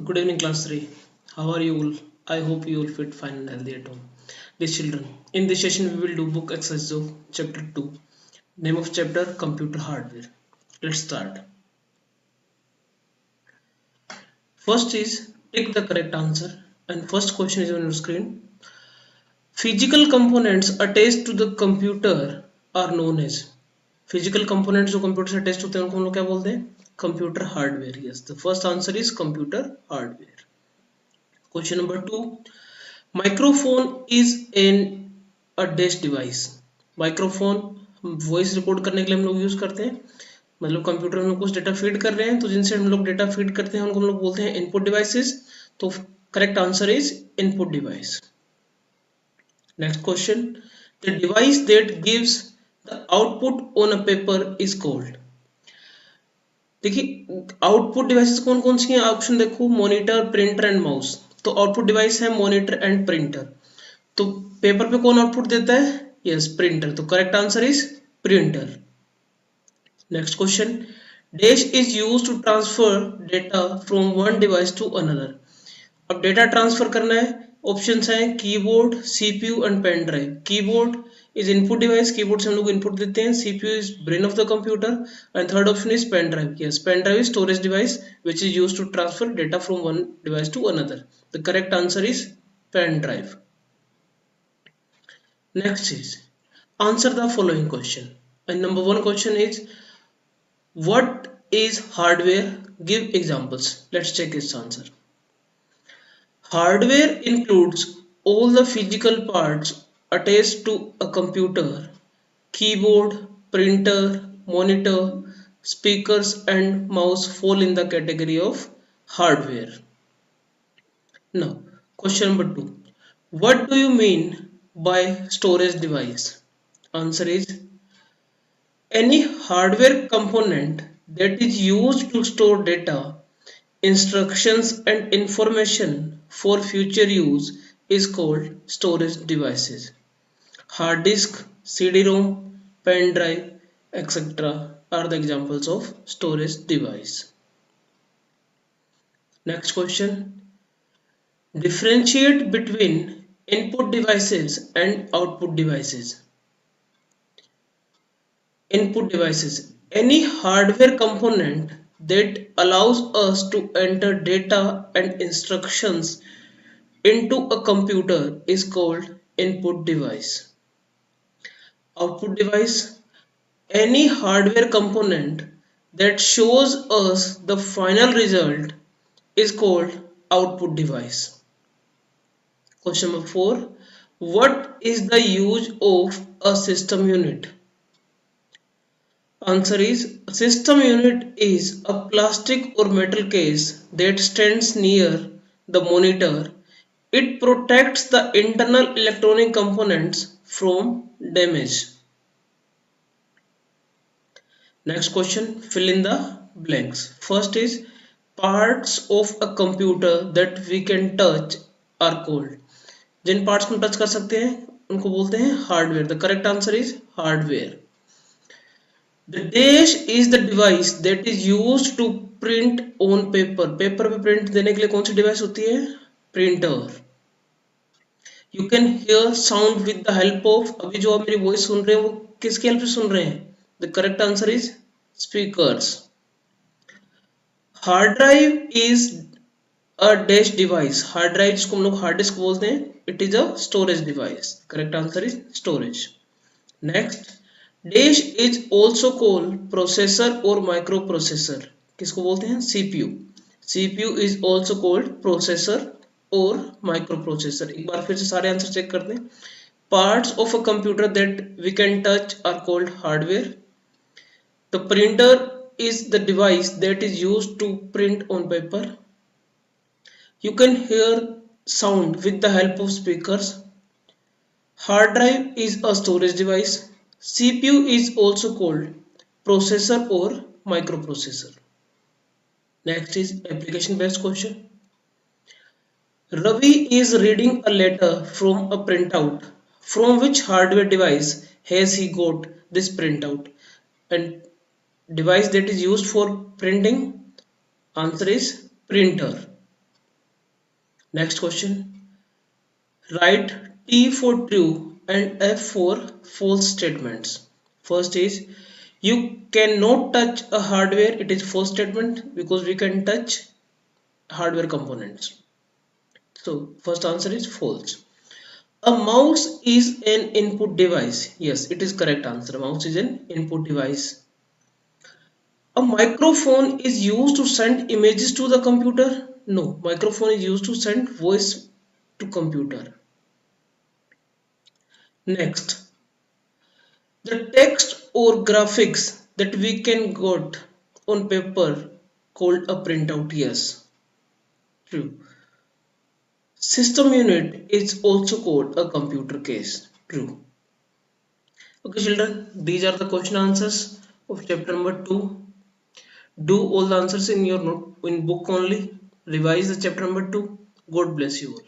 Good evening, class 3. How are you all? I hope you all fit fine and healthy at home. Dear children, in this session we will do book exercise of chapter 2. Name of chapter Computer Hardware. Let's start. First is pick the correct answer, and first question is on your screen. Physical components attached to the computer are known as. Physical components जो computer से attach होते हैं उनको हम लोग क्या बोलते हैं? Computer hardware. Yes, the first answer is computer hardware. Question number 2. Microphone is an a dash device. Microphone voice record करने के लिए हम लोग यूज करते हैं. मतलब कंप्यूटर में हम लोग कुछ डेटा फीड कर रहे हैं, तो जिनसे हम लोग डेटा फीड करते हैं उनको हम लोग बोलते हैं इनपुट डिवाइसेस. तो correct answer is input device. Next question. The device that gives the output on a paper is called. देखिए आउटपुट डिवाइसेस कौन कौन सी हैं? ऑप्शन देखो, मॉनिटर, प्रिंटर एंड माउस. तो आउटपुट डिवाइस है मॉनिटर एंड प्रिंटर. तो पेपर पे कौन आउटपुट देता है? Yes, printer. तो correct answer is printer. Next question. Dash is use to transfer data from one device to another. अब डेटा ट्रांसफर करना है. ऑप्शंस हैं keyboard, CPU and pen drive. Keyboard is input device. Keyboard से हम लोग input देते हैं. CPU is brain of the computer. And third option is pen drive. Yes, pen drive is storage device which is used to transfer data from one device to another. The correct answer is pen drive. Next is answer the following question. And number one question is what is hardware? Give examples. Let's check its answer. Hardware includes all the physical parts attached to a computer. Keyboard, printer, monitor, speakers and mouse fall in the category of hardware. Now, question number 2. What do you mean by storage device? Answer is any hardware component that is used to store data, instructions and information for future use is called storage devices. Hard disk, CD-ROM, pen drive, etc. are the examples of storage device. Next question. Differentiate between input devices and output devices. Input devices. Any hardware component that allows us to enter data and instructions into a computer is called input device. Output device. Any hardware component that shows us the final result is called output device. Question number 4. What is the use of a system unit? Answer is a system unit is a plastic or metal case that stands near the monitor. It protects the internal electronic components from damage. Next question, fill in the blanks. First is parts of a computer that we can touch are called. जिन parts को touch कर सकते हैं उनको बोलते हैं hardware. The correct answer is hardware. The dash is the device that is used to print on paper. Paper पे print देने के लिए कौन सी डिवाइस होती है? Printer. You can hear sound with the help of. अभी जो आप मेरी वॉइस सुन रहे हैं वो किसकी हेल्प से सुन रहे हैं? The correct answer is speakers. Hard drive is a dash device. Hard drive जिसको हम लोग हार्ड डिस्क बोलते हैं, it is a storage device. Correct answer is storage. Next, dash is also called processor और micro processor. किसको बोलते हैं? CPU. CPU is also called processor और माइक्रो प्रोसेसर. एक बार फिर से सारे आंसर चेक कर दें. Parts of a computer that we can touch are called hardware. The printer is the device that is used to print on paper. You can hear sound with the help of speakers. Hard drive is a storage device. CPU is also called processor or microprocessor. Next is application based question. Ravi is reading a letter from a printout. From which hardware device has he got this printout? And device that is used for printing, answer is printer. Next question. Write T for true and F for false statements. First is you cannot touch a hardware. It is false statement because we can touch hardware components. So first answer is false. A mouse is an input device. Yes, it is correct answer. A mouse is an input device. A microphone is used to send images to the computer. No, microphone is used to send voice to computer. Next, the text or graphics that we can got on paper called a printout. Yes, true. System unit is also called a computer case. True. Okay, children, these are the question answers of chapter number 2. Do all the answers in your note in book only. Revise the chapter number 2. God bless you all.